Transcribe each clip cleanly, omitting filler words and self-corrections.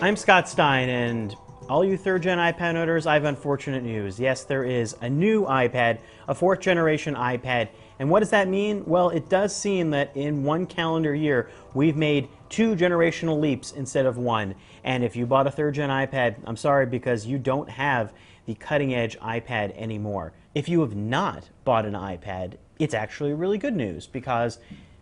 I'm Scott Stein, and all you third-gen iPad owners, I have unfortunate news. Yes, there is a new iPad, a fourth-generation iPad, and what does that mean? Well, it does seem that in one calendar year, we've made two generational leaps instead of one. And if you bought a third-gen iPad, I'm sorry, because you don't have the cutting-edge iPad anymore. If you have not bought an iPad, it's actually really good news, because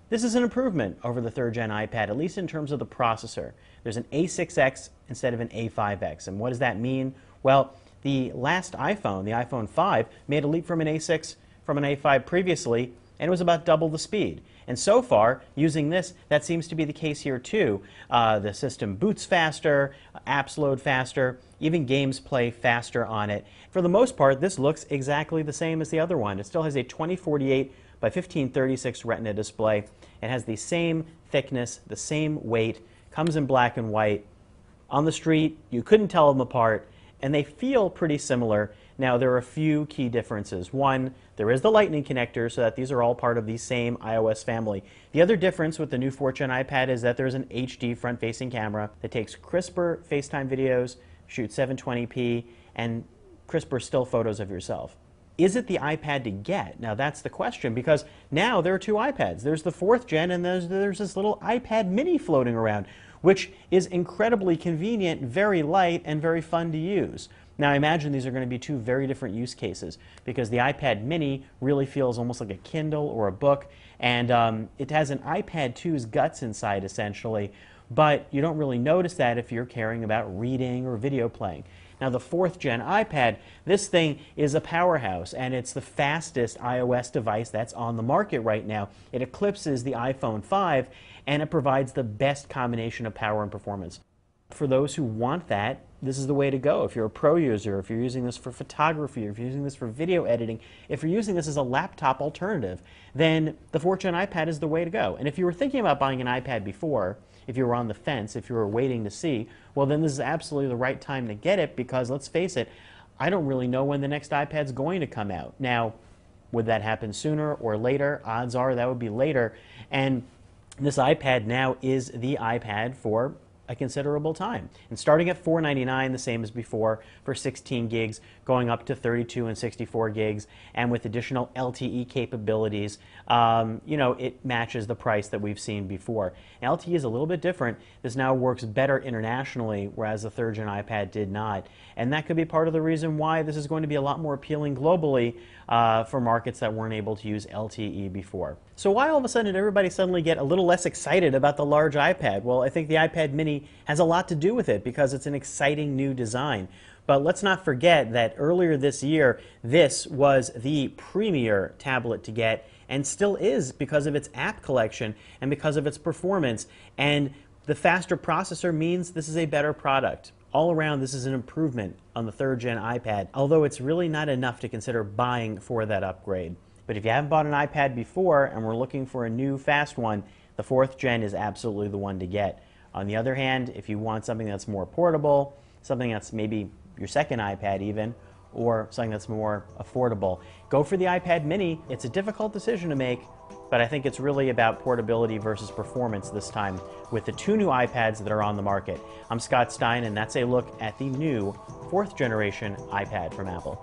this is an improvement over the third-gen iPad, at least in terms of the processor. There's an A6X instead of an A5X. And what does that mean? Well, the last iPhone, the iPhone 5, made a leap from an A6 from an A5 previously, and it was about double the speed. And so far, using this, that seems to be the case here too. The system boots faster, apps load faster, even games play faster on it. For the most part, this looks exactly the same as the other one. It still has a 2048 by 1536 Retina display. It has the same thickness, the same weight, comes in black and white. On the street, you couldn't tell them apart, and they feel pretty similar. Now, there are a few key differences. One, there is the Lightning connector, so that these are all part of the same iOS family. The other difference with the new 4th Gen iPad is that there's an HD front-facing camera that takes crisper FaceTime videos, shoots 720p, and crisper still photos of yourself. Is it the iPad to get? Now that's the question, because now there are two iPads. There's the 4th Gen, and there's this little iPad mini floating around, which is incredibly convenient, very light, and very fun to use. Now I imagine these are going to be two very different use cases, because the iPad mini really feels almost like a Kindle or a book, and it has an iPad 2's guts inside essentially, but you don't really notice that if you're caring about reading or video playing. Now the 4th Gen iPad, this thing is a powerhouse, and it's the fastest iOS device that's on the market right now. It eclipses the iPhone 5, and it provides the best combination of power and performance. For those who want that, this is the way to go. If you're a pro user, if you're using this for photography, or if you're using this for video editing, if you're using this as a laptop alternative, then the 4th Gen iPad is the way to go. And if you were thinking about buying an iPad before, if you were on the fence, if you were waiting to see, well then this is absolutely the right time to get it, because let's face it, I don't really know when the next iPad's going to come out. Now, would that happen sooner or later? Odds are that would be later. And this iPad now is the iPad for a considerable time. And starting at $499, the same as before, for 16 gigs, going up to 32 and 64 gigs, and with additional LTE capabilities, you know, it matches the price that we've seen before. Now, LTE is a little bit different. This now works better internationally, whereas the 3rd Gen iPad did not. And that could be part of the reason why this is going to be a lot more appealing globally for markets that weren't able to use LTE before. So why all of a sudden did everybody suddenly get a little less excited about the large iPad? Well, I think the iPad mini has a lot to do with it, because it's an exciting new design. But let's not forget that earlier this year, this was the premier tablet to get, and still is, because of its app collection and because of its performance. And the faster processor means this is a better product. All around, this is an improvement on the 3rd Gen iPad, although it's really not enough to consider buying for that upgrade. But if you haven't bought an iPad before and we're looking for a new fast one, the 4th Gen is absolutely the one to get. On the other hand, if you want something that's more portable, something that's maybe your second iPad even, or something that's more affordable, go for the iPad mini. It's a difficult decision to make, but I think it's really about portability versus performance this time with the two new iPads that are on the market. I'm Scott Stein, and that's a look at the new 4th generation iPad from Apple.